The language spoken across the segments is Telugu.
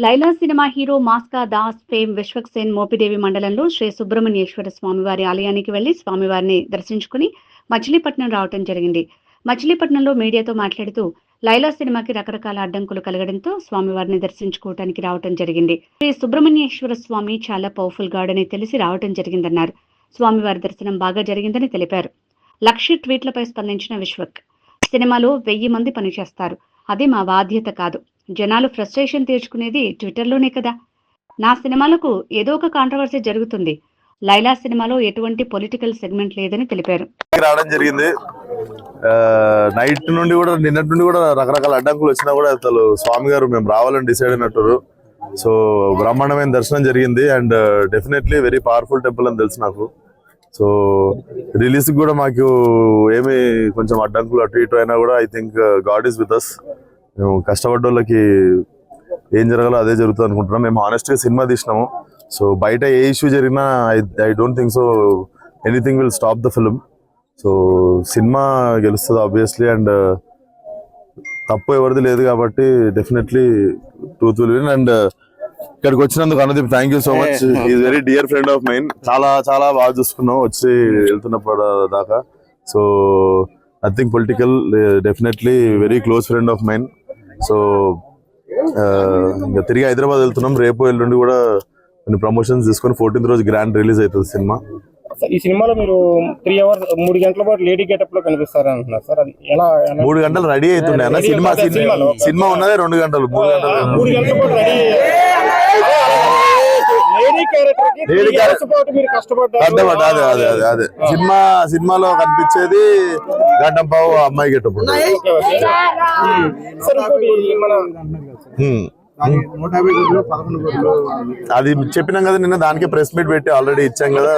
Laila cinema hero Mass Ka Das fame Vishwak Sen Mopidevi మండలంలో శ్రీ సుబ్రహ్మణ్యేశ్వర స్వామివారి ఆలయానికి వెళ్లి స్వామివారిని దర్శించుకుని మచిలీపట్నం రావడం జరిగింది. మచిలీపట్నంలో మీడియాతో మాట్లాడుతూ లైలా సినిమాకి రకరకాల అడ్డంకులు కలగడంతో స్వామివారిని దర్శించుకోవడానికి రావడం జరిగింది. శ్రీ సుబ్రహ్మణ్యేశ్వర స్వామి చాలా పవర్ఫుల్ గాడ్ అని తెలిసి రావడం జరిగిందన్నారు. స్వామివారి దర్శనం బాగా జరిగిందని తెలిపారు. 1,00,000 ట్వీట్లపై స్పందించిన విశ్వక్, సినిమాలో 1000 మంది పనిచేస్తారు, అది మా బాధ్యత కాదు. జనాలు ఫ్రస్ట్రేషన్ తీర్చుకునేది ట్విట్టర్లోనే కదా. నా సినిమాలకు ఏదో ఒక కాంట్రవర్సీ జరుగుతుంది. లైలా సినిమాలో ఎటువంటి పొలిటికల్ సెగ్మెంట్ లేదని తెలిపారు. రావడం జరిగింది. నైట్ నుండి కూడా నిన్నటి నుండి కూడా రకరకాల అడ్డంకులు వచ్చినా కూడా అసలు స్వామి గారు మేము రావాలని డిసైడ్ అయినట్టు. సో బ్రహ్మాండమైన దర్శనం జరిగింది and definitely very powerful temple అని తెలుసు నాకు. సో రిలీజ్ కూడా మాకు ఏమి కొంచెం అడ్డంకులు అటు ఇటు అయినా కూడా I think God is with us. మేము కష్టపడ్డ వాళ్ళకి ఏం జరగాలో అదే జరుగుతుంది అనుకుంటున్నాం. మేము హానెస్ట్గా సినిమా తీసినాము. సో బయట ఏ ఇష్యూ జరిగినా I don't think so anything will stop the film. So cinema గెలుస్తుంది ఆబ్వియస్లీ అండ్ తప్పు ఎవరిది లేదు కాబట్టి definitely truth will win. And ఇక్కడికి వచ్చినందుకు Anudeep thank you so much. Is very dear friend of mine. చాలా చాలా బాగా చూసుకున్నాం వచ్చి వెళ్తున్నప్పుడు దాకా. So nothing political, definitely very close friend of mine. So ఇంకా తిరిగి హైదరాబాద్ వెళ్తున్నాం. రేపు ఎల్లుండి కూడా కొన్ని ప్రమోషన్స్ తీసుకొని 14th రోజు గ్రాండ్ రిలీజ్ అవుతుంది సినిమా. ఈ సినిమాలో మీరు 3 hours 3 గంటల పాటు లేడీ గెటప్ లో కనిపిస్తారు అంటున్నారు సార్. అది ఎలా? 3 గంటలు రెడీ అవుతుండే అన్న. సినిమా ఉన్నదే 2 గంటలు. 3 గంటల పాటు రెడీ అదే సినిమాలో కనిపించేది గంటం పావు అమ్మాయి గెటప్. అది చెప్పినాం కదా నిన్న, దానికి ప్రెస్ మీట్ పెట్టి ఆల్రెడీ ఇచ్చాం కదా.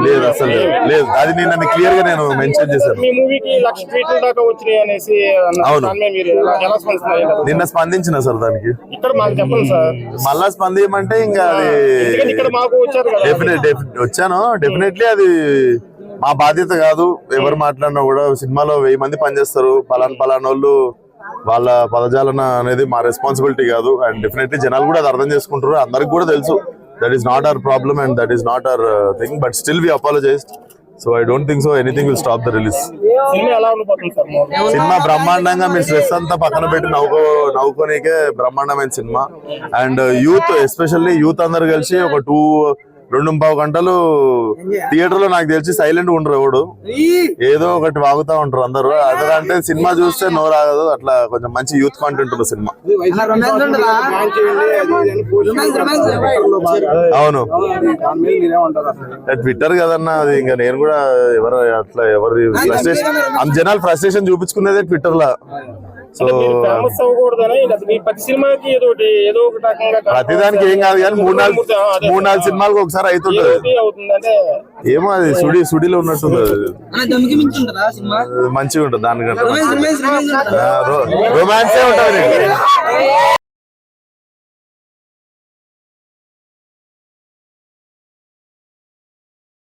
లేదు అసలు లేదు, అది నిన్న క్లియర్ గా నేను మెన్షన్ చేశాను. అవును, నిన్న స్పందించిన సార్ దానికి. మళ్ళా స్పందించమంటే ఇంకా అది వచ్చాను. డెఫినెట్లీ అది మా బాధ్యత కాదు. ఎవరు మాట్లాడినా కూడా సినిమాలో 1000 మంది పనిచేస్తారు. పలానోళ్ళు వాళ్ళ పదజాలన అనేది మా రెస్పాన్సిబిలిటీ కాదు. అండ్ డెఫినెట్లీ జనాలు కూడా అది అర్థం చేసుకుంటారు. అందరికి కూడా తెలుసు that is not our problem and that is not our thing. But still we apologized. So I don't think so anything will stop the release. Cinema బ్రహ్మాండంగా మీ స్ట్రెస్ అంతా పక్కన పెట్టి నవ్వుకోనికే బ్రహ్మాండమైన cinema. And youth, especially youth అందరు కలిసి ఒక 2.5 గంటలు థియేటర్ లో నాకు తెలిసి సైలెంట్ ఉండరు. ఎవడు ఏదో ఒకటి వాగుతా ఉంటారు అందరు. అదంటే సినిమా చూస్తే నోరాగదు. అట్లా కొంచెం మంచి యూత్ కాంటెంట్ ఉన్న సినిమా. అవును, ట్విట్టర్ కదన్నా అది. ఇంకా నేను కూడా ఎవరి ఫ్రస్ట్రేషన్, జనాలు ఫ్రస్ట్రేషన్ చూపించుకునేదే ట్విట్టర్ లా. సో ప్రతిదానికి ఏం కాదు కానీ 3-4 సినిమాలకు ఒకసారి అవుతుంటది. ఏమో అది సుడిలో ఉన్నట్టుంది. మంచిగా ఉంటుంది. దానికంటే రొమాన్సే ఉంటుంది.